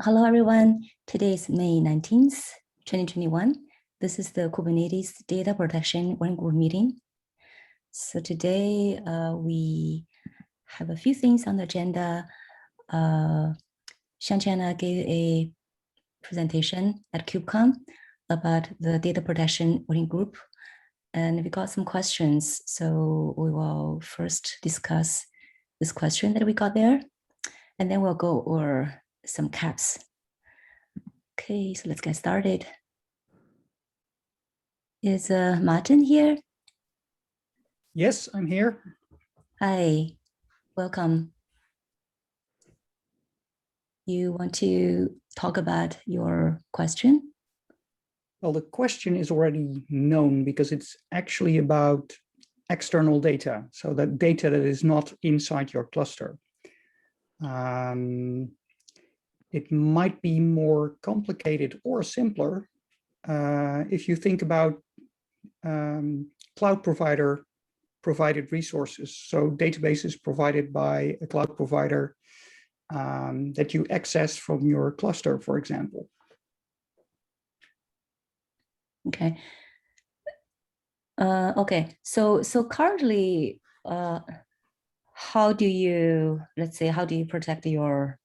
Hello, everyone. Today is May 19th, 2021. This is the Kubernetes Data Protection Working Group meeting. So today we have a few things on the agenda. Shantiana gave a presentation at KubeCon about the Data Protection Working Group. And we got some questions. So we will first discuss this question that we got there. And then we'll go over some caps. Okay, so let's get started. Is Martin here? Yes, I'm here. Hi, welcome. You want to talk about your question? Well, the question is already known because it's actually about external data. So that data that is not inside your cluster. It might be more complicated or simpler if you think about cloud provider provided resources. So databases provided by a cloud provider that you access from your cluster, for example. Okay. Okay. So currently, how do you, let's say, how do you protect your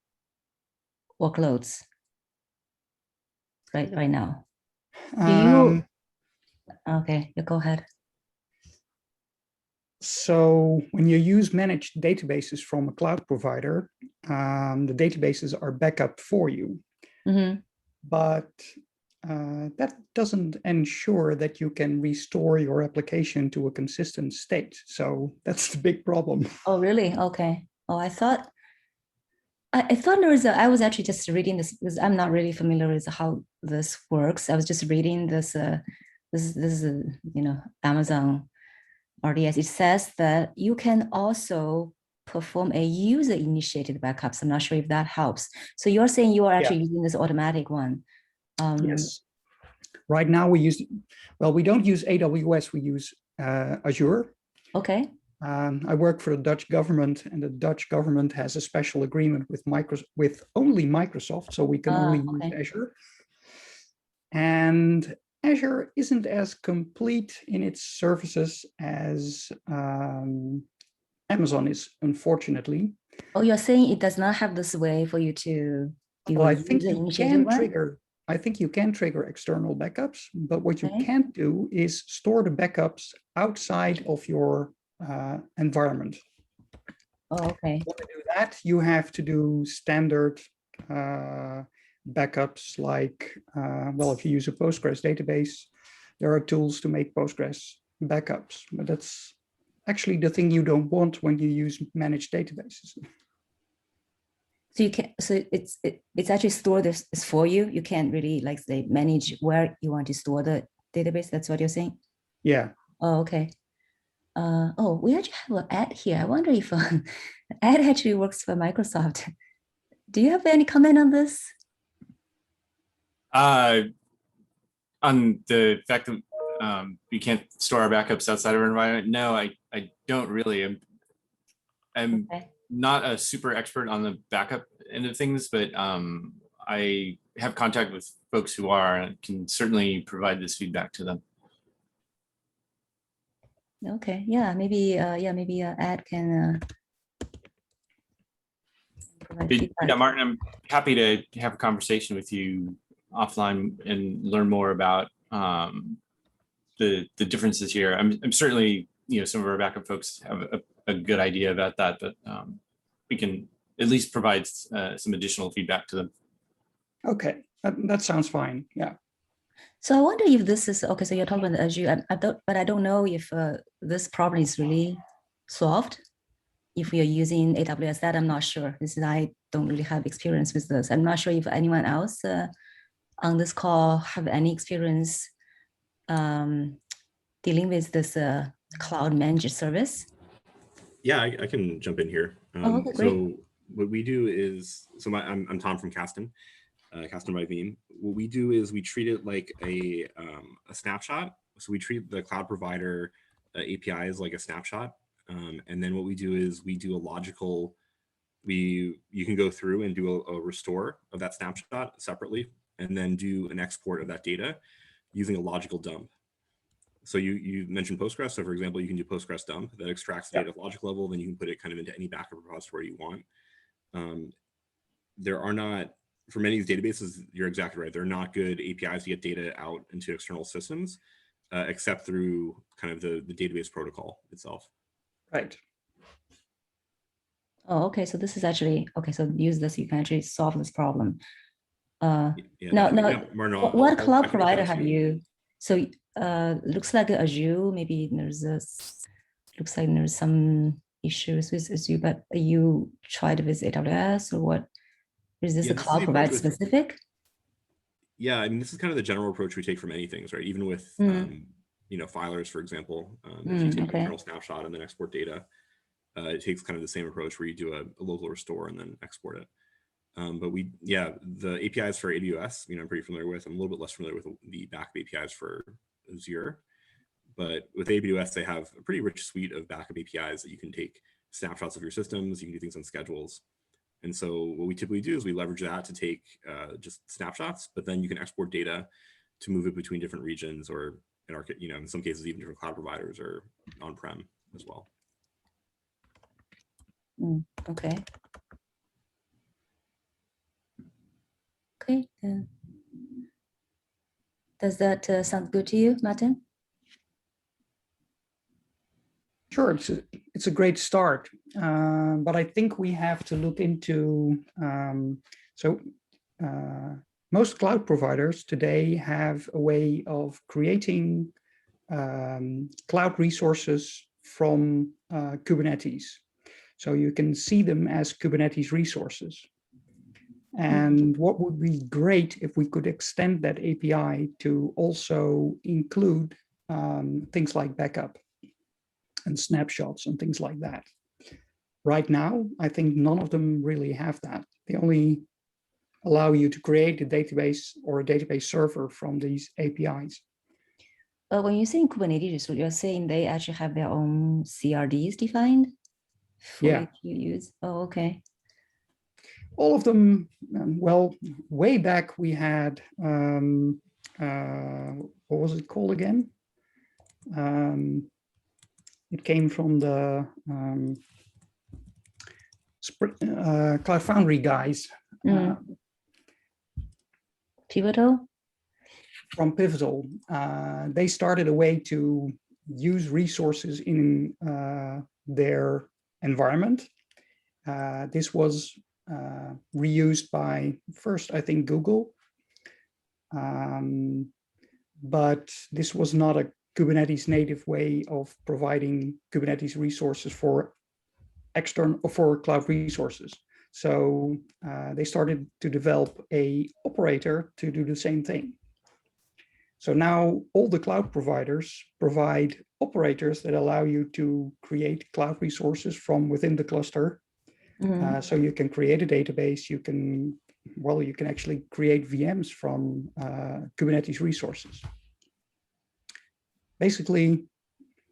workloads right now? Do you? Okay, you go ahead. So when you use managed databases from a cloud provider, the databases are backup for you. Mm-hmm. But that doesn't ensure that you can restore your application to a consistent state. So that's the big problem. Oh, really? Okay. Oh, I thought there was I was actually just reading this because I'm not really familiar with how this works. I was just reading this, this is, Amazon RDS. It says that you can also perform a user-initiated backups. I'm not sure if that helps. So you're saying you are actually using this automatic one. Yes. Right now we use, well, we don't use AWS, we use Azure. Okay. I work for the Dutch government, and the Dutch government has a special agreement with only Microsoft, so we can only use Azure. And Azure isn't as complete in its services as Amazon is, unfortunately. Oh, you're saying it does not have this way for you to do well, I think you can trigger. I think you can trigger external backups, but what you can't do is store the backups outside of your environment. Oh, okay. To do that, you have to do standard backups like, well, if you use a Postgres database, there are tools to make Postgres backups, but that's actually the thing you don't want when you use managed databases. So you can, so it's actually store this for you. You can't really like say manage where you want to store the database. That's what you're saying? Yeah. Oh, okay. Oh, we actually have an ad here. I wonder if ad actually works for Microsoft. Do you have any comment on this? On the fact that we can't store our backups outside of our environment? No, I don't really. I'm not a super expert on the backup end of things, but I have contact with folks who are and can certainly provide this feedback to them. Okay, yeah, maybe Ed can provide feedback. Yeah, Martin, I'm happy to have a conversation with you offline and learn more about the differences here. I'm certainly, some of our backup folks have a good idea about that, but we can at least provide some additional feedback to them. Okay, that sounds fine. Yeah. So I wonder if this is okay. So you're talking about Azure, but I don't know if this problem is really solved. If we are using AWS, that I'm not sure. I don't really have experience with this. I'm not sure if anyone else on this call have any experience dealing with this cloud managed service. Yeah, I can jump in here. Okay, so what we do is, I'm Tom from Kasten by Veeam. What we do is we treat it like a snapshot. So we treat the cloud provider API as like a snapshot. And then what we do is we do a logical you can go through and do a restore of that snapshot separately, and then do an export of that data using a logical dump. So you mentioned Postgres. So for example, you can do Postgres dump that extracts data at logic level, then you can put it kind of into any backup repository you want. There are not, for many of these databases, you're exactly right. They're not good APIs to get data out into external systems, except through kind of the database protocol itself. Right. Oh, okay. So this is actually, okay. So use this, you can actually solve this problem. Yeah, Martin, What cloud provider have you? So looks like Azure, maybe there's looks like there's some issues with Azure, but you tried with AWS or what? Is this a cloud provider specific? Yeah, I mean, this is kind of the general approach we take for many things, right? Even with, you know, filers, for example, if you take an internal snapshot and then export data, it takes kind of the same approach where you do a local restore and then export it. But the APIs for AWS, you know, I'm pretty familiar with. I'm a little bit less familiar with the backup APIs for Azure. But with AWS, they have a pretty rich suite of backup APIs that you can take snapshots of your systems. You can do things on schedules. And so what we typically do is we leverage that to take just snapshots, but then you can export data to move it between different regions, or in some cases, even different cloud providers or on-prem as well. Okay. Okay. Does that sound good to you, Martin? Sure, it's a great start, but I think we have to look into, most cloud providers today have a way of creating cloud resources from Kubernetes. So you can see them as Kubernetes resources. And what would be great if we could extend that API to also include things like backup and snapshots and things like that. Right now, I think none of them really have that. They only allow you to create a database or a database server from these APIs. When you say Kubernetes, so you're saying they actually have their own CRDs defined for you to use? Oh, okay. All of them, well, way back we had, what was it called again? It came from the Cloud Foundry guys. Pivotal? From Pivotal. They started a way to use resources in their environment. This was reused by first, I think, Google. But this was not a Kubernetes native way of providing Kubernetes resources for cloud resources. So they started to develop a operator to do the same thing. So now all the cloud providers provide operators that allow you to create cloud resources from within the cluster. So you can create a database, you can actually create VMs from Kubernetes resources. Basically,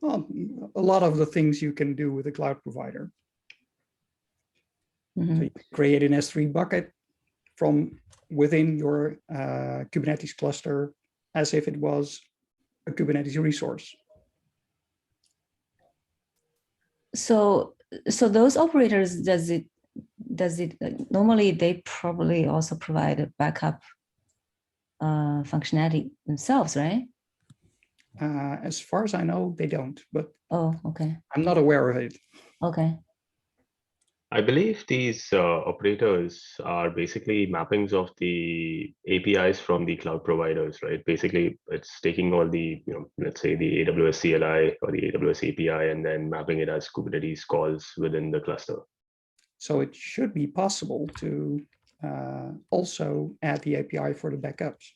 well, a lot of the things you can do with a cloud provider. So you create an S3 bucket from within your Kubernetes cluster as if it was a Kubernetes resource. So those operators, does it normally they probably also provide a backup functionality themselves, right? As far as I know, they don't, but okay. I'm not aware of it. Okay. I believe these operators are basically mappings of the APIs from the cloud providers, right? Basically, it's taking all the, let's say the AWS CLI or the AWS API and then mapping it as Kubernetes calls within the cluster. So it should be possible to also add the API for the backups.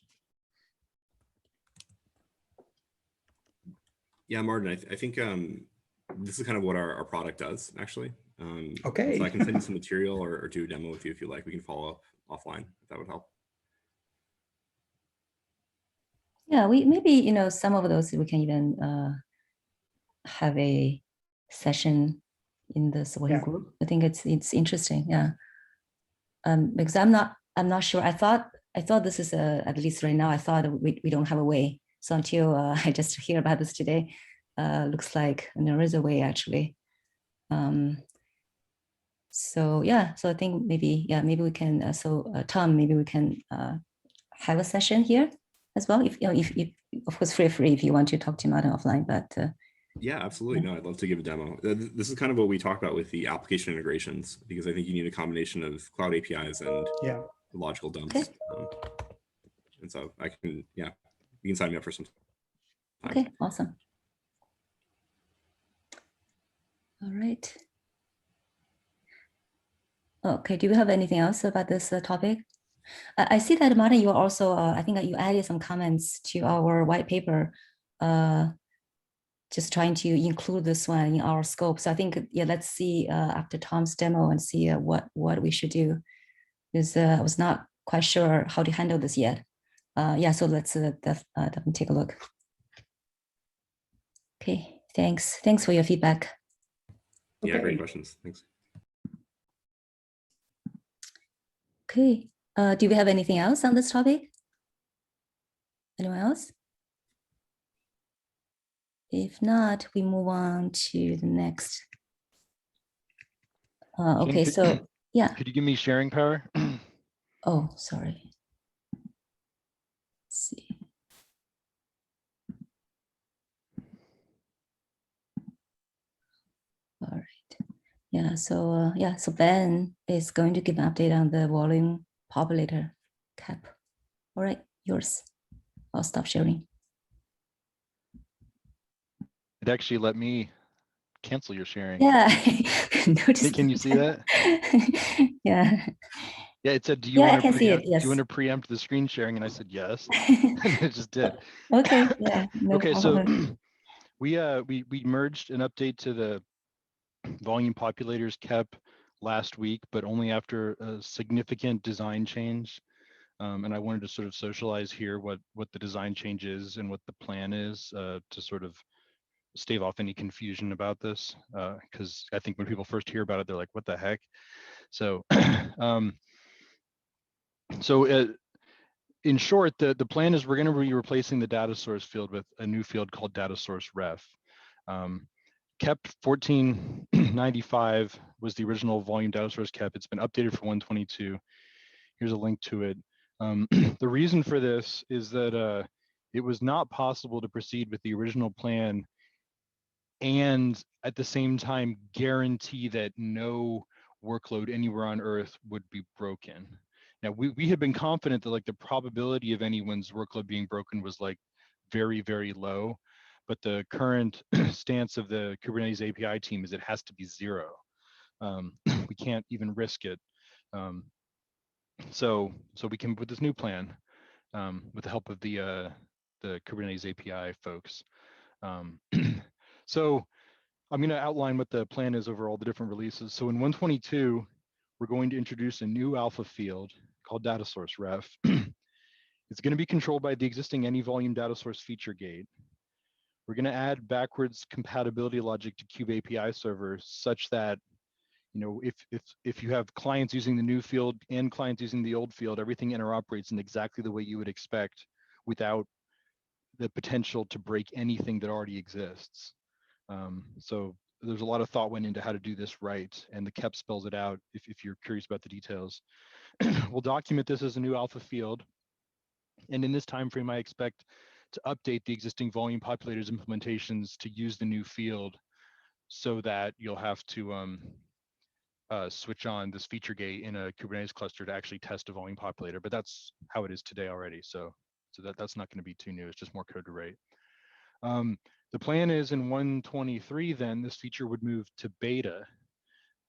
Yeah, Martin, I think this is kind of what our product does, actually. Okay. So I can send you some material or do a demo with you if you like. We can follow up offline if that would help. Yeah, maybe some of those we can even have a session in this working Yeah. group. I think it's interesting. Yeah. Because I'm not sure. I thought this is at least right now. I thought we don't have a way. So until I just hear about this today, looks like there is a way actually. So yeah, so I think maybe we can. Tom, maybe we can have a session here as well. If if of course free if you want to talk to Martin offline, but. Yeah, absolutely. No, I'd love to give a demo. This is kind of what we talk about with the application integrations, because I think you need a combination of cloud APIs and logical dumps. Okay. And so I can, you can sign me up for some time. Okay, awesome. All right. Okay, do you have anything else about this topic? I see that, Martin, you also, I think that you added some comments to our white paper, just trying to include this one in our scope. So I think, let's see after Tom's demo and see what we should do. Because I was not quite sure how to handle this yet. So let's definitely take a look. Okay, thanks. Thanks for your feedback. Yeah, great questions. Thanks. Okay, do we have anything else on this topic? Anyone else? If not, we move on to the next. Okay, so yeah. Could you give me sharing power? Oh, sorry. Let's see. All right. Yeah, so so Ben is going to give an update on the volume populator cap. All right, yours. I'll stop sharing. It actually let me cancel your sharing. Yeah. Can you see that? Yeah. Yeah, it said, do you want I can see it, yes. Do you want to preempt the screen sharing? And I said, yes. And it just did. Okay, yeah. No okay, problem. so we merged an update to the volume populators KEP last week, but only after a significant design change. And I wanted to sort of socialize here what the design change is and what the plan is to sort of stave off any confusion about this, because I think when people first hear about it, they're like, what the heck? So, in short, the plan is we're going to be replacing the data source field with a new field called data source ref. KEP 1495 was the original volume data source KEP. It's been updated for 122. Here's a link to it. The reason for this is that it was not possible to proceed with the original plan and at the same time guarantee that no workload anywhere on Earth would be broken. Now, we had been confident that like the probability of anyone's workload being broken was like very, very low, but the current stance of the Kubernetes API team is it has to be 0. We can't even risk it. So we came up with this new plan with the help of the Kubernetes API folks. So I'm going to outline what the plan is over all the different releases. So in 122, we're going to introduce a new alpha field called data source ref. It's going to be controlled by the existing any volume data source feature gate. We're going to add backwards compatibility logic to Kube API server such that, you know, if you have clients using the new field and clients using the old field, everything interoperates in exactly the way you would expect without the potential to break anything that already exists. So there's a lot of thought went into how to do this right, and the KEP spells it out if you're curious about the details. We'll document this as a new alpha field, and in this time frame, I expect to update the existing volume populators implementations to use the new field so that you'll have to switch on this feature gate in a Kubernetes cluster to actually test a volume populator, but that's how it is today already. So that's not going to be too new. It's just more code to write. The plan is in 123, then this feature would move to beta.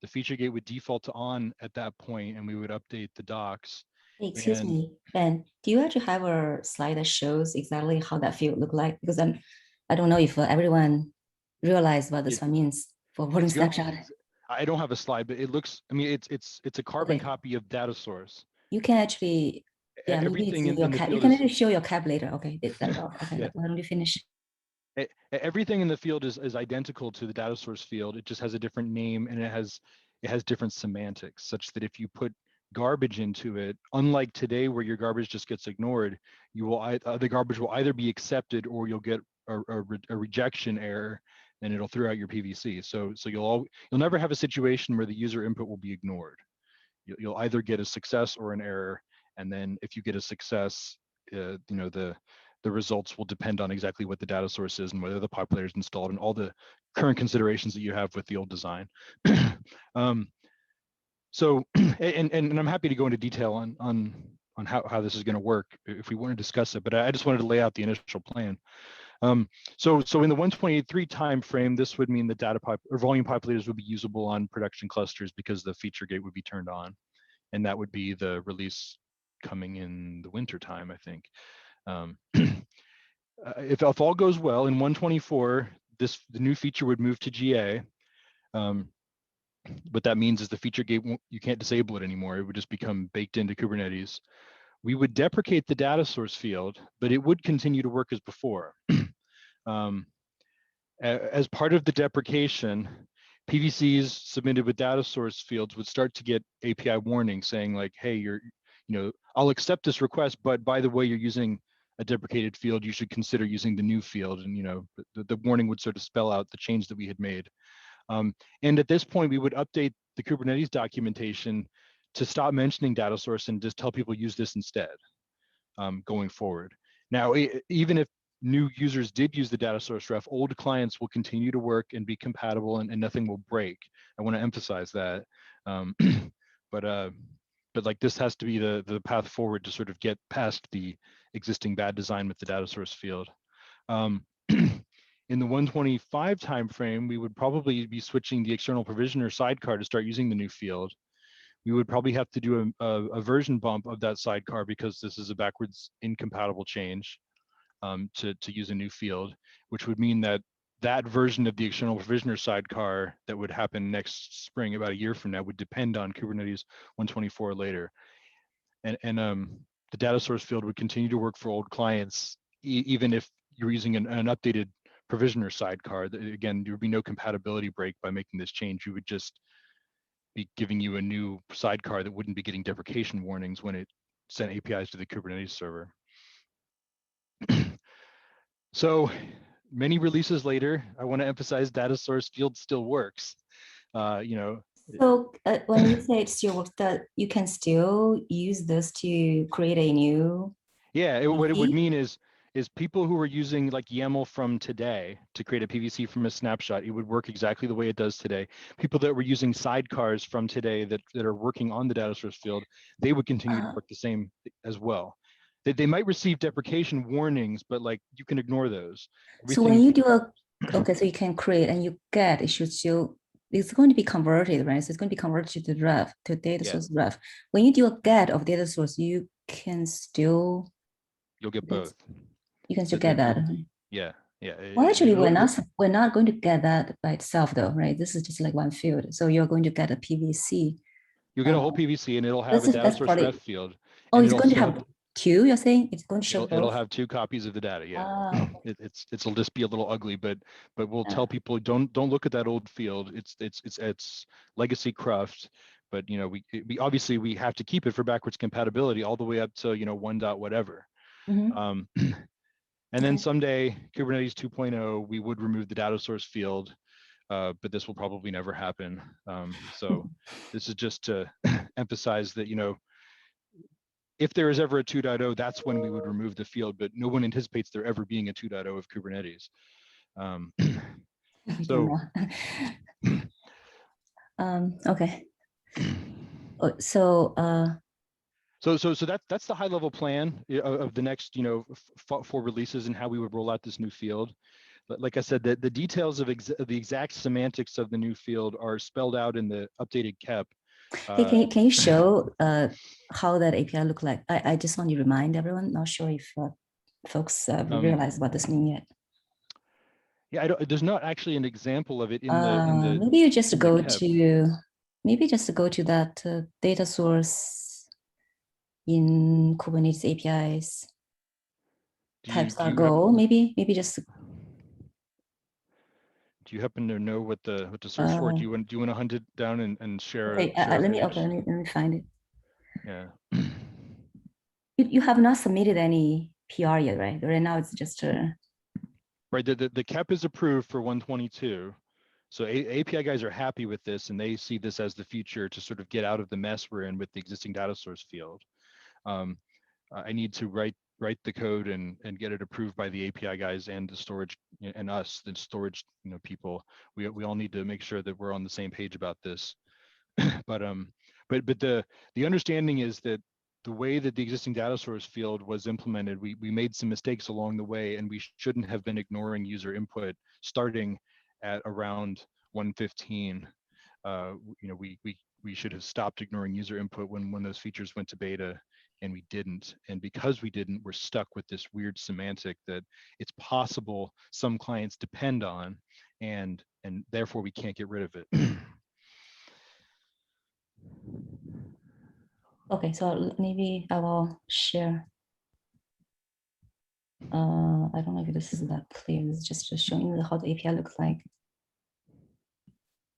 The feature gate would default to on at that point, and we would update the docs. Excuse me, Ben, do you actually have a slide that shows exactly how that field look like? Because I don't know if everyone realized what this one means for volume snapshot. I don't have a slide, but it looks, I mean, it's a carbon copy of data source. You can actually, maybe it's in your cap. You can actually show your cap later. Okay, okay, why don't you finish? everything in the field is identical to the data source field. It just has a different name, and it has different semantics, such that if you put garbage into it, unlike today where your garbage just gets ignored, you will the garbage will either be accepted or you'll get a rejection error, and it'll throw out your PVC. So you'll never have a situation where the user input will be ignored. You'll either get a success or an error, and then if you get a success, you know, the results will depend on exactly what the data source is and whether the populator is installed and all the current considerations that you have with the old design. So, and I'm happy to go into detail on how this is going to work if we want to discuss it, but I just wanted to lay out the initial plan. So in the 128.3 time frame, this would mean the data pipe or volume populators would be usable on production clusters because the feature gate would be turned on, and that would be the release coming in the winter time, I think. If all goes well, in 124, the new feature would move to GA. What that means is the feature gate, you can't disable it anymore. It would just become baked into Kubernetes. We would deprecate the data source field, but it would continue to work as before. As part of the deprecation, PVCs submitted with data source fields would start to get API warnings saying like, hey, I'll accept this request, but by the way, you're using a deprecated field, you should consider using the new field. And the warning would sort of spell out the change that we had made. And at this point, we would update the Kubernetes documentation to stop mentioning data source and just tell people use this instead going forward. Now, even if new users did use the data source ref, old clients will continue to work and be compatible and nothing will break. I want to emphasize that. But like this has to be the path forward to sort of get past the existing bad design with the data source field. In the 125 timeframe, we would probably be switching the external provisioner sidecar to start using the new field. We would probably have to do a version bump of that sidecar because this is a backwards incompatible change to use a new field, which would mean that that version of the external provisioner sidecar that would happen next spring, about a year from now, would depend on Kubernetes 124 later. And the data source field would continue to work for old clients, even if you're using an updated provisioner sidecar. Again, there would be no compatibility break by making this change. You would just be giving you a new sidecar that wouldn't be getting deprecation warnings when it sent APIs to the Kubernetes server. So many releases later, I want to emphasize data source field still works. So when you say it still works, that you can still use this to create a new. Yeah, what it would mean is people who are using like YAML from today to create a PVC from a snapshot, it would work exactly the way it does today. People that were using sidecars from today that are working on the data source field, they would continue to work the same as well. They might receive deprecation warnings, but like you can ignore those. So when you do so you can create and you get, it should still, it's going to be converted, right? So it's going to be converted to the ref, to data source ref. When you do a get of data source, you can still. You'll get both. You can still get that. Yeah. Well, actually, we're not going to get that by itself, though, right? This is just like one field. So you're going to get a PVC. You'll get a whole PVC, and it'll have a data source ref field. Oh, it's going to have two. You're saying it's going to show both? It'll have two copies of the data. Yeah. It'll just be a little ugly, but we'll tell people don't look at that old field. It's legacy cruft. But we obviously we have to keep it for backwards compatibility all the way up to 1. Whatever. And then someday Kubernetes 2.0, we would remove the data source field, but this will probably never happen. So this is just to emphasize that, if there is ever a 2.0, that's when we would remove the field, but no one anticipates there ever being a 2.0 of Kubernetes. Okay. So that's the high level plan of the next 4 releases and how we would roll out this new field. But like I said, the details of the exact semantics of the new field are spelled out in the updated KEP. Hey, can you show how that API look like? I just want to remind everyone. Not sure if folks realize what this means yet. Yeah, there's not actually an example of it in the. Maybe you just go to that data source in Kubernetes APIs types.go. Maybe just Do you happen to know what to search for? Do you want to hunt it down and share a share a let page? me find it. Yeah. You have not submitted any PR yet, right? Right now it's just Right. The CAP is approved for 122. So API guys are happy with this, and they see this as the future to sort of get out of the mess we're in with the existing data source field. I need to write the code and get it approved by the API guys and the storage and us, the storage people. We all need to make sure that we're on the same page about this. but the understanding is that the way that the existing data source field was implemented, we made some mistakes along the way, and we shouldn't have been ignoring user input starting at around 115. We should have stopped ignoring user input when those features went to beta, and we didn't. And because we didn't, we're stuck with this weird semantic that it's possible some clients depend on, and therefore we can't get rid of it. okay. So maybe I will share. I don't know if this is that clear. It's just showing you how the API looks like.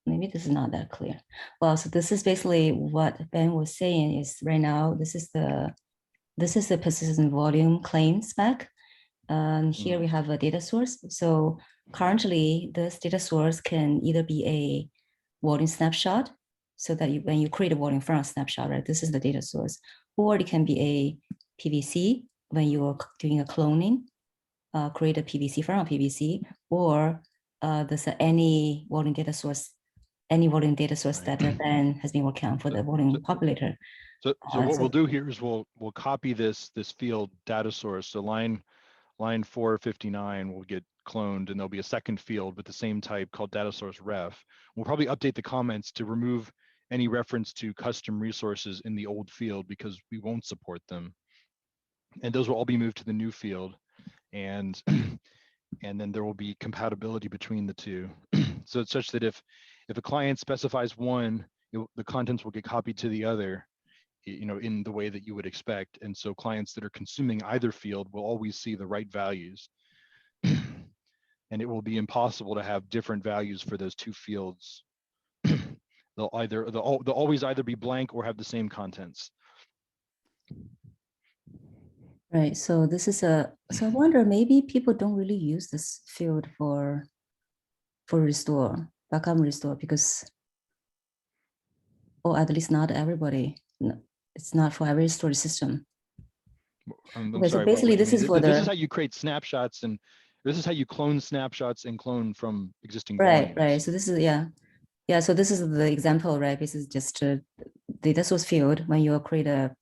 Maybe this is not that clear. Well, so this is basically what Ben was saying is right now, this is the persistent volume claim spec. Here we have a data source. So currently this data source can either be a volume snapshot, so that when you create a volume from a snapshot, right, this is the data source, or it can be a PVC when you are doing a cloning, create a PVC from a PVC, or there's any volume data source that Ben has been working on for the volume populator. So what we'll do here is we'll copy this field data source. So line 459 will get cloned, and there'll be a second field with the same type called data source ref. We'll probably update the comments to remove any reference to custom resources in the old field because we won't support them. And those will all be moved to the new field. And then there will be compatibility between the two. So it's such that if a client specifies one, the contents will get copied to the other, in the way that you would expect. And so clients that are consuming either field will always see the right values. And it will be impossible to have different values for those two fields. They'll always either be blank or have the same contents. Right. So this is so I wonder, maybe people don't really use this field for restore, backup restore, because, or at least not everybody. No, it's not for every storage system. I'm Okay, sorry, so basically this is for this is how you create snapshots, and this is how you clone snapshots and clone from existing right, volumes. right. So this is yeah. So this is the example, right? This is just a data source field. When you create a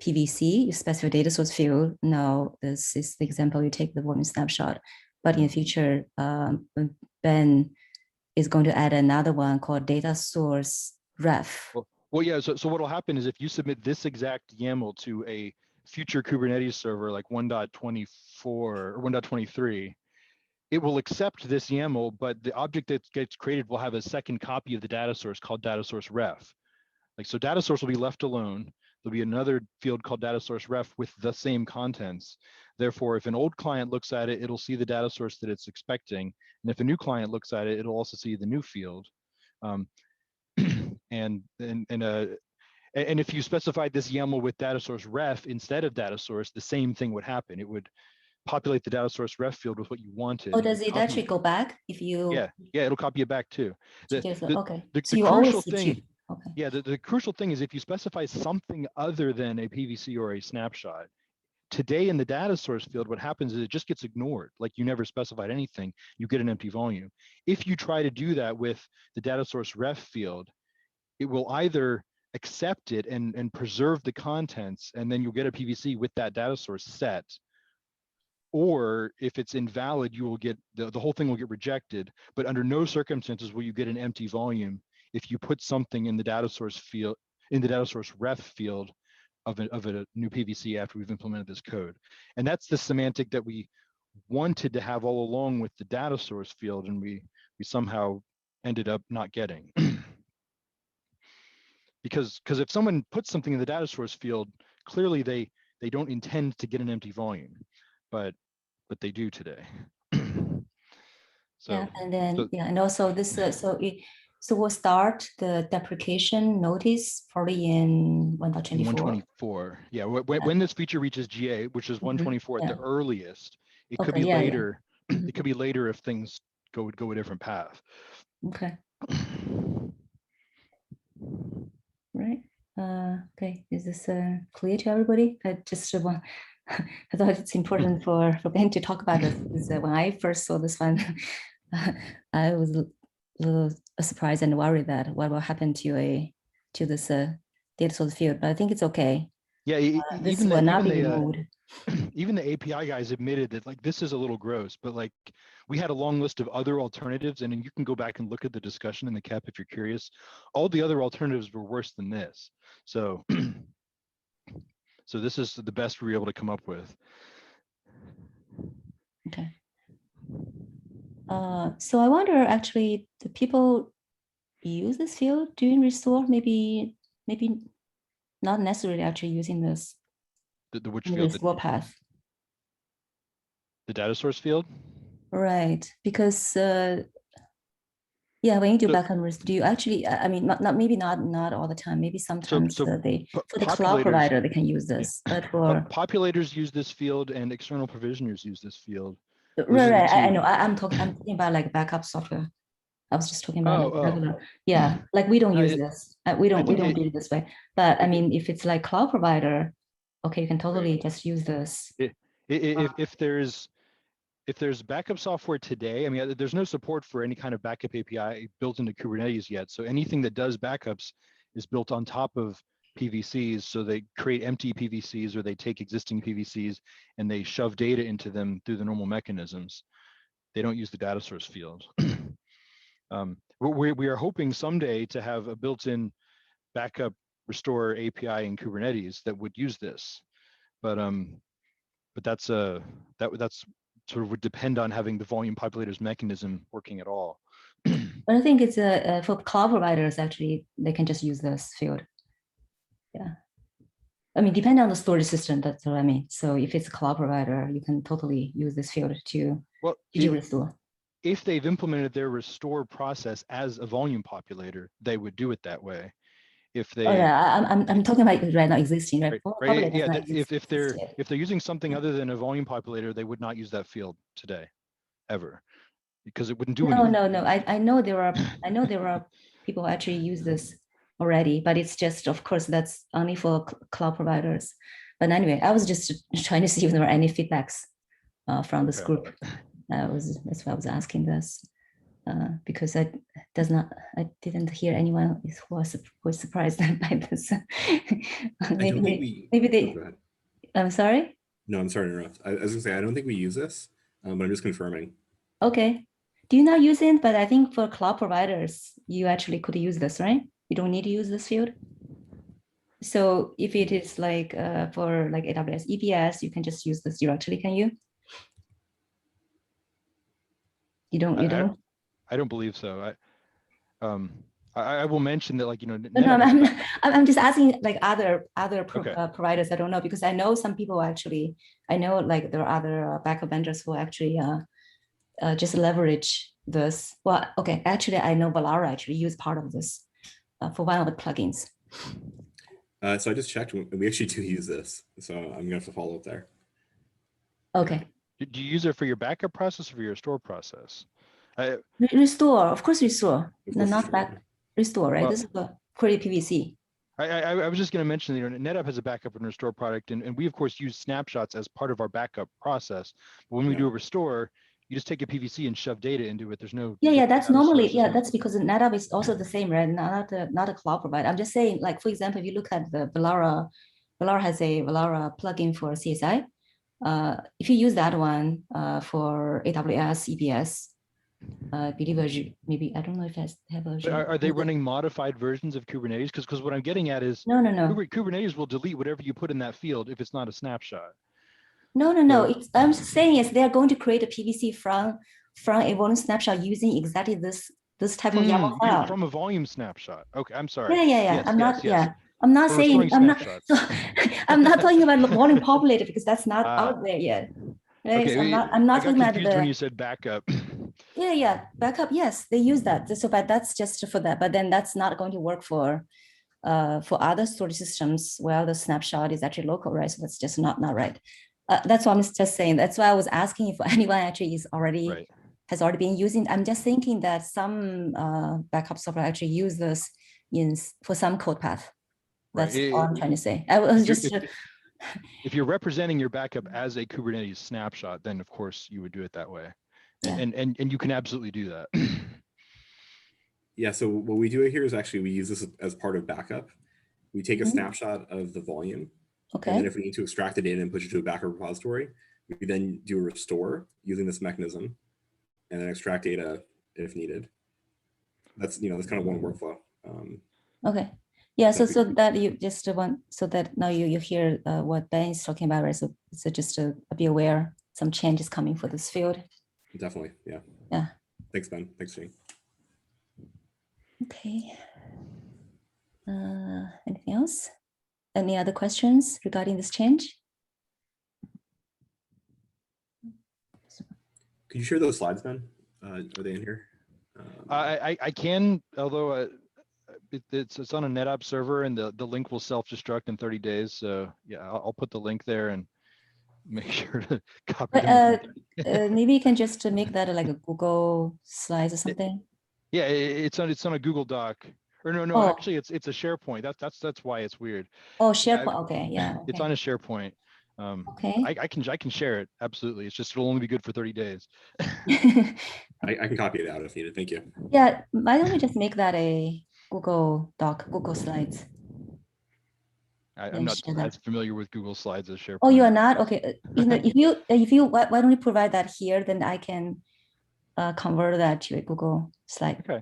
PVC, you specify data source field. Now this is the example, you take the volume snapshot. But in the future, Ben is going to add another one called data source ref. Well, yeah, so what will happen is if you submit this exact YAML to a future Kubernetes server like 1.24 or 1.23, it will accept this YAML, but the object that gets created will have a second copy of the data source called data source ref. So data source will be left alone. There'll be another field called data source ref with the same contents. Therefore, if an old client looks at it, it'll see the data source that it's expecting. And if a new client looks at it, it'll also see the new field. And if you specified this YAML with data source ref instead of data source, the same thing would happen. It would populate the data source ref field with what you wanted. Oh, does it actually go back if you? Yeah, it'll copy it back too. Okay. So the crucial thing. Okay. Yeah, the crucial thing is if you specify something other than a PVC or a snapshot, today in the data source field, what happens is it just gets ignored. Like you never specified anything, you get an empty volume. If you try to do that with the data source ref field, it will either accept it and preserve the contents, and then you'll get a PVC with that data source set. Or if it's invalid, you will get the whole thing will get rejected, but under no circumstances will you get an empty volume if you put something in the data source field, in the data source ref field of a new PVC after we've implemented this code. And that's the semantic that we wanted to have all along with the data source field, and we somehow ended up not getting. Because if someone puts something in the data source field, clearly they don't intend to get an empty volume, but they do today. So yeah, and then so- yeah, and also this so we'll start the deprecation notice probably in 1.24. 124. Yeah, when this feature reaches GA, which is 124 at the earliest, it could Okay, be yeah, later. It could be later if things go a different path. Okay. Right. Okay. Is this clear to everybody? I just want. I thought it's important for Ben to talk about this. Because, when I first saw this one, I was a little surprised and worried that what will happen to this data source field. But I think it's okay. Yeah, This will not be removed. Even the API guys admitted that like this is a little gross, but like we had a long list of other alternatives, and then you can go back and look at the discussion in the CAP if you're curious. All the other alternatives were worse than this. So, so this is the best we were able to come up with. Okay. So I wonder, actually, the people use this field during restore, maybe not necessarily actually using this. The which in the field? restore path. The data source field? Right, because yeah, when you do So- backup, do you actually? I mean, maybe not all the time. Maybe sometimes so they for the cloud populators- provider they can use this, but for Populators use this field and external provisioners use this field. right, I know. I'm talking about like backup software. I was just talking about like regular. Yeah, like we don't use this. We don't do it this way. But I mean, if it's like cloud provider, okay, you can totally just use this. If there's backup software today, I mean, there's no support for any kind of backup API built into Kubernetes yet. So anything that does backups is built on top of PVCs. So they create empty PVCs or they take existing PVCs and they shove data into them through the normal mechanisms. They don't use the data source field. We are hoping someday to have a built-in backup restore API in Kubernetes that would use this, but that's sort of would depend on having the volume populators mechanism working at all. But I think it's for cloud providers, actually, they can just use this field. Yeah. I mean, depending on the storage system, that's what I mean. So if it's a cloud provider, you can totally use this field to restore. If they've implemented their restore process as a volume populator, they would do it that way. If they, I'm talking about right now existing, right? Right. Yeah. If they're using something other than a volume populator, they would not use that field today, ever, because it wouldn't do anything. No. I know there are people who actually use this already, but it's just, of course, that's only for cloud providers. But anyway, I was just trying to see if there were any feedbacks from this group. That's why I was asking this. Because I didn't hear anyone who was surprised by this. maybe they. I'm sorry. No, I'm sorry to interrupt. I was gonna say I don't think we use this, but I'm just confirming. Okay. Do you not use it? But I think for cloud providers, you actually could use this, right? You don't need to use this field. So if it is like for like AWS EBS, you can just use this directly. Can you? You don't. I don't believe so. I will mention that, like, you know, no, I'm just asking like other providers. I don't know, because I know some people actually. I know like there are other backup vendors who actually just leverage this. Well, okay, actually, I know Valera actually use part of this for one of the plugins. So I just checked. We actually do use this, so I'm gonna have to follow up there. Okay. Do you use it for your backup process or for your restore process? Restore, of course, restore. No, not back. Restore, right? Well, this is a query PVC. I was just going to mention that, you know, Netapp has a backup and restore product, and we of course use snapshots as part of our backup process. But when we do a restore, you just take a PVC and shove data into it. There's no. Yeah, that's normally, that's because Netapp is also the same, right? Not a cloud provider. I'm just saying, like, for example, if you look at the Valera has a Valera plugin for CSI. If you use that one for AWS EBS, I believe maybe, I don't know if I have a. Are they running modified versions of Kubernetes? Because what I'm getting at is no. Kubernetes will delete whatever you put in that field if it's not a snapshot. No. I'm saying is they are going to create a PVC from a volume snapshot using exactly this type of YAML file. From a volume snapshot. Okay, I'm sorry. Yeah. Yes, I'm not. Yeah. I'm not saying I'm not. I'm not talking about volume populated because that's not out there yet. Right? Okay, so I'm not talking about when you said backup. Yeah. Backup. Yes, they use that. So, but that's just for that. But then that's not going to work for other storage systems. Well, the snapshot is actually local, right? So that's just not right. That's what I'm just saying. That's why I was asking if anyone actually is already Right. has already been using. I'm just thinking that some backup software actually use this for some code path. That's Right. all I'm trying to say. I was just. If you're representing your backup as a Kubernetes snapshot, then of course you would do it that way. And Yeah. and you can absolutely do that. Yeah, so what we do here is actually we use this as part of backup. We take a snapshot of the volume. Okay. And then if we need to extract the data and push it to a backup repository, we then do a restore using this mechanism and then extract data if needed. That's that's kind of one workflow. Okay. Yeah, so that you just want, so that now you hear what Ben is talking about, right? So just to be aware, some changes coming for this field. Definitely, yeah. Yeah. Thanks, Ben. Thanks, Xing. Okay. Anything else? Any other questions regarding this change? Could you share those slides, Ben? Are they in here? I can, although it's on a Netapp server, and the link will self-destruct in 30 days. So yeah, I'll put the link there and make sure to copy them. Maybe you can just make that like a Google Slides or something. Yeah, it's on a Google Doc. Or no, actually it's a SharePoint. That's why it's weird. Oh, SharePoint. Okay, yeah. Okay. It's on a SharePoint. Okay. I can share it, absolutely. It's just it'll only be good for 30 days. I can copy it out if needed. Thank you. Yeah, why don't we just make that a Google Doc, Google Slides? I'm not as familiar with Google Slides as SharePoint. Oh, you are not? Okay. If you why don't you provide that here, then I can convert that to a Google slide. Okay.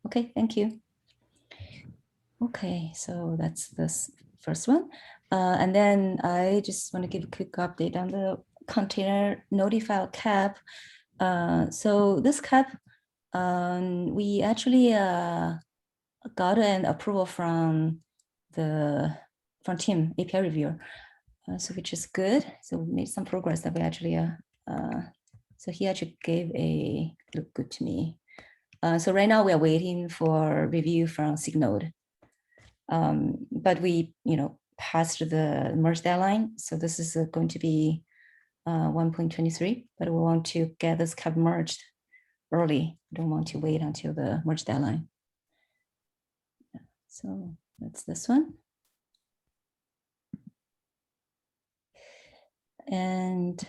Okay, thank you. Okay, so that's this first one. And then I just want to give a quick update on the container notify cap. So this cap, we actually got an approval from team API reviewer, so which is good. So we made some progress that we actually, so he actually gave a look good to me. So right now we are waiting for review from SIG node. But we, passed the merge deadline. So this is going to be 1.23, but we want to get this cap merged early. We don't want to wait until the merge deadline. So that's this one. And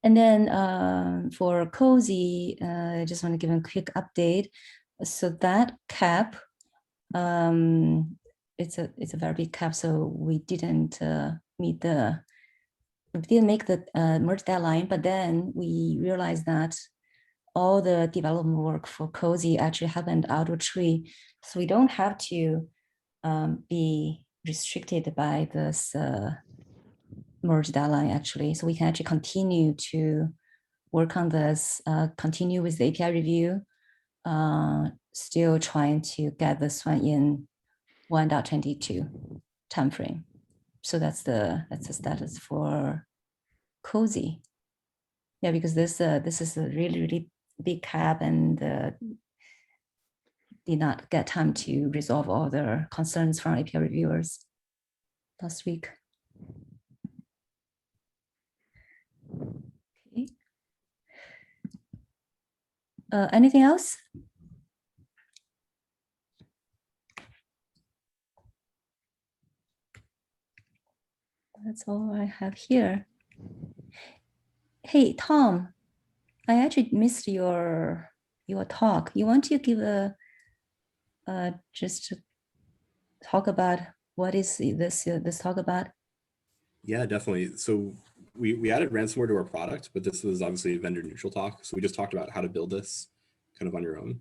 then for Cozy, I just want to give a quick update. So that cap, it's a very big cap, so we didn't make the merge deadline, but then we realized that all the development work for Cozy actually happened out of tree, so we don't have to be restricted by this merge deadline actually. So we can actually continue to work on this, continue with the API review, still trying to get this one in 1.22 timeframe. So that's the status for Cozy. Yeah, because this is a really big cap, and did not get time to resolve all the concerns from API reviewers last week. Okay. Anything else? That's all I have here. Hey, Tom, I actually missed your talk. You want to give just to talk about what is this talk about? Yeah, definitely. So we added ransomware to our product, but this was obviously a vendor neutral talk. So we just talked about how to build this kind of on your own.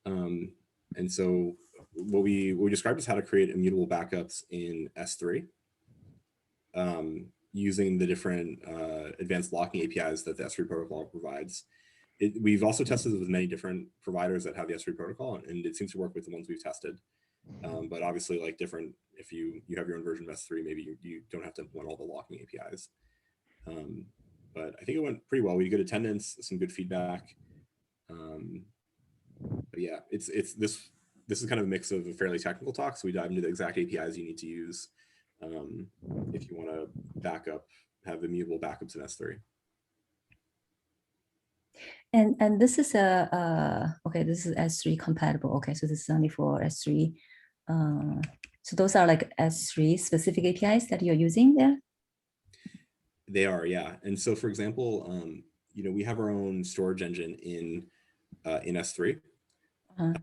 And so what we described is how to create immutable backups in S3 using the different advanced locking APIs that the S3 protocol provides. We've also tested it with many different providers that have the S3 protocol, and it seems to work with the ones we've tested. But obviously, like different, if you have your own version of S3, maybe you don't have to implement all the locking APIs. but I think it went pretty well. We had good attendance, some good feedback. But yeah, this is kind of a mix of a fairly technical talk. So we dive into the exact APIs you need to use if you want to have immutable backups in S3. And this is okay, this is S3 compatible. Okay, so this is only for S3. So those are like S3 specific APIs that you're using there? They are, yeah. And so for example, we have our own storage engine in S3, kind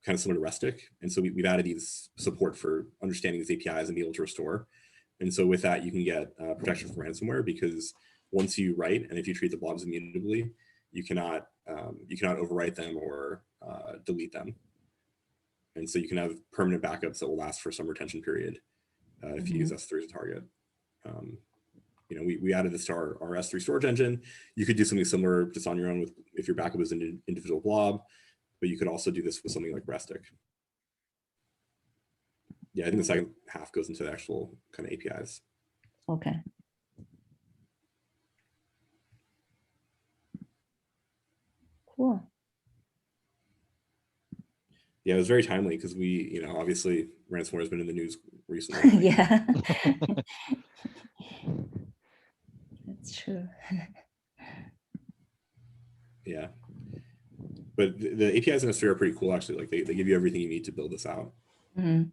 of similar to Restic. And so we've added these support for understanding these APIs and be able to restore. And so with that, you can get protection from ransomware, because once you write, and if you treat the blobs immutably, you cannot overwrite them or delete them. And so you can have permanent backups that will last for some retention period if you use S3 as a target. We added this to our S3 storage engine. You could do something similar just on your own if your backup is an individual blob, but you could also do this with something like Restic. Yeah, I think the second half goes into the actual kind of APIs. Okay. Cool. Yeah, it was very timely because we, obviously ransomware has been in the news recently. Yeah. That's true. Yeah. But the APIs in S3 are pretty cool, actually. Like they give you everything you need to build this out. Mm-hmm.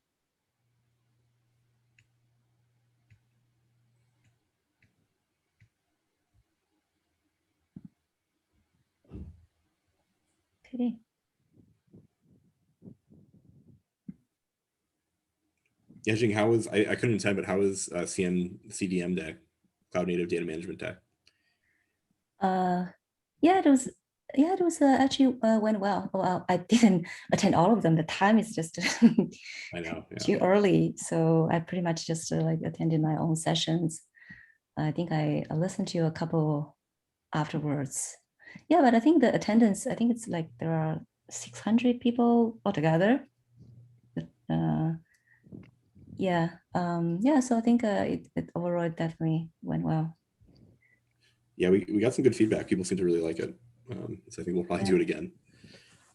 Okay. Yeah, Xing, how was, I couldn't attend, but how was CDM Day, Cloud Native Data Management Day? Yeah, it was actually went well. Well, I didn't attend all of them. The time is just I know, yeah. too early, so I pretty much just like attended my own sessions. I think I listened to a couple afterwards. Yeah, but I think the attendance, I think it's like there are 600 people altogether. Yeah, so I think it overall definitely went well. Yeah, we got some good feedback. People seem to really like it. So I think we'll probably do it again.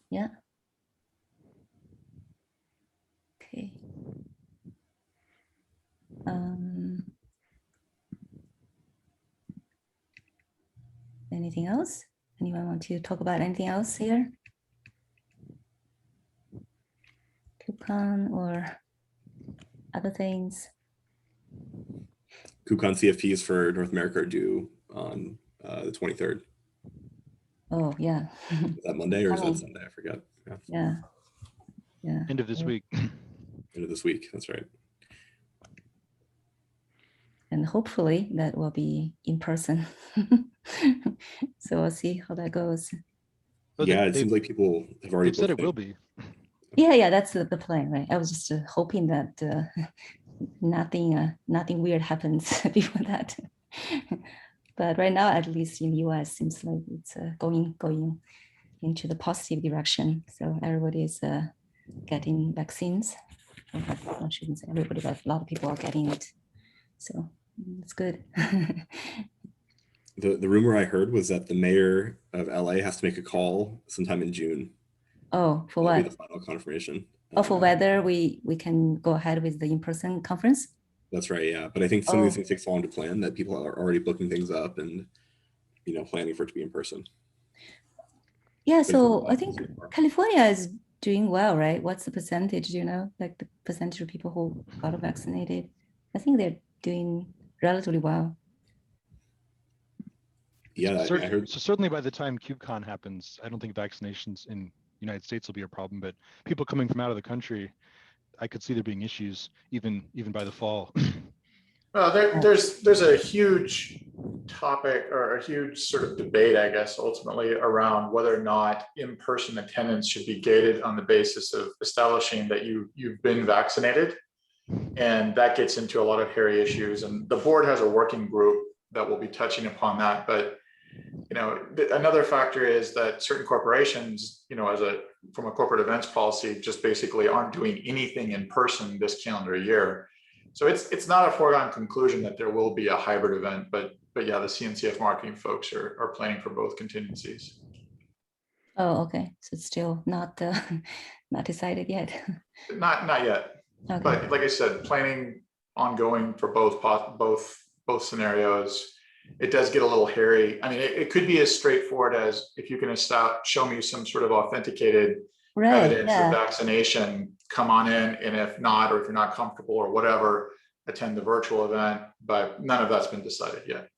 Yeah. Okay. Anything else? Anyone want to talk about anything else here? KubeCon or other things? KubeCon CFPs for North America are due on the 23rd. Oh, yeah. Is that Monday or is that Sunday? I forget. Yeah. End of this week. End of this week, that's right. And hopefully that will be in person. So we'll see how that goes. Yeah, it seems like people have already said it will be. Yeah, that's the plan, right? I was just hoping that nothing weird happens before that. But right now, at least in the US, seems like it's going into the positive direction. So everybody is getting vaccines. I shouldn't say everybody, but a lot of people are getting it. So it's good. The rumor I heard was that the mayor of LA has to make a call sometime in June. Oh, for That'll what? be the final confirmation. Oh, for whether we can go ahead with the in-person conference? That's right, yeah. But I think some of these things take so long to plan that people are already booking things up and planning for it to be in person. Yeah, so I think California is doing well, right? What's the percentage, like the percentage of people who got vaccinated? I think they're doing relatively well. Yeah, I heard. So certainly by the time KubeCon happens, I don't think vaccinations in the United States will be a problem, but people coming from out of the country, I could see there being issues even by the fall. Well, there's a huge topic or a huge sort of debate, I guess, ultimately around whether or not in-person attendance should be gated on the basis of establishing that you've been vaccinated. And that gets into a lot of hairy issues. And the board has a working group that will be touching upon that. But another factor is that certain corporations, from a corporate events policy, just basically aren't doing anything in person this calendar year. So it's not a foregone conclusion that there will be a hybrid event, but yeah, the CNCF marketing folks are planning for both contingencies. Oh, okay. So it's still not not decided yet. Not yet, Okay. but like I said, planning ongoing for both scenarios. It does get a little hairy. I mean, it could be as straightforward as if you can show me some sort of authenticated evidence of vaccination, come on in, and if not, or if you're not comfortable or whatever, attend the virtual event, but none of that's been decided yet.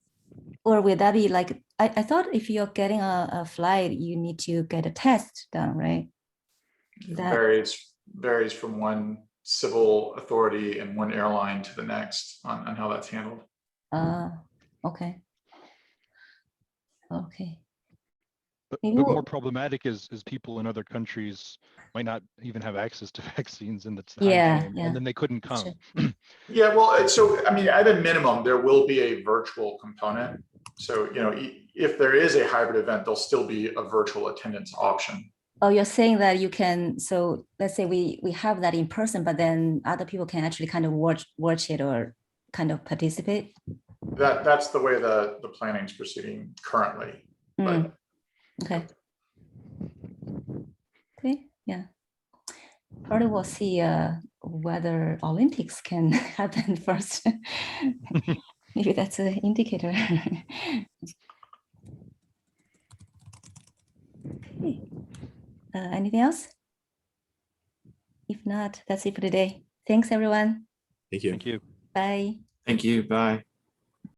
Or would that be like, I thought if you're getting a flight, you need to get a test done, right? Varies from one civil authority and one airline to the next on how that's handled. Okay. Okay. But more problematic is people in other countries might not even have access to vaccines in the time frame, and then they couldn't come. Yeah, well, so I mean, at a minimum, there will be a virtual component. So, you know, if there is a hybrid event, there'll still be a virtual attendance option. Oh, you're saying that you can, so let's say we have that in person, but then other people can actually kind of watch it or kind of participate? That's the way the planning is proceeding currently. But okay. Okay, yeah. Probably we'll see whether Olympics can happen first. Maybe that's an indicator. Okay. Anything else? If not, that's it for today. Thanks, everyone. Thank you. Thank you. Bye. Thank you. Bye.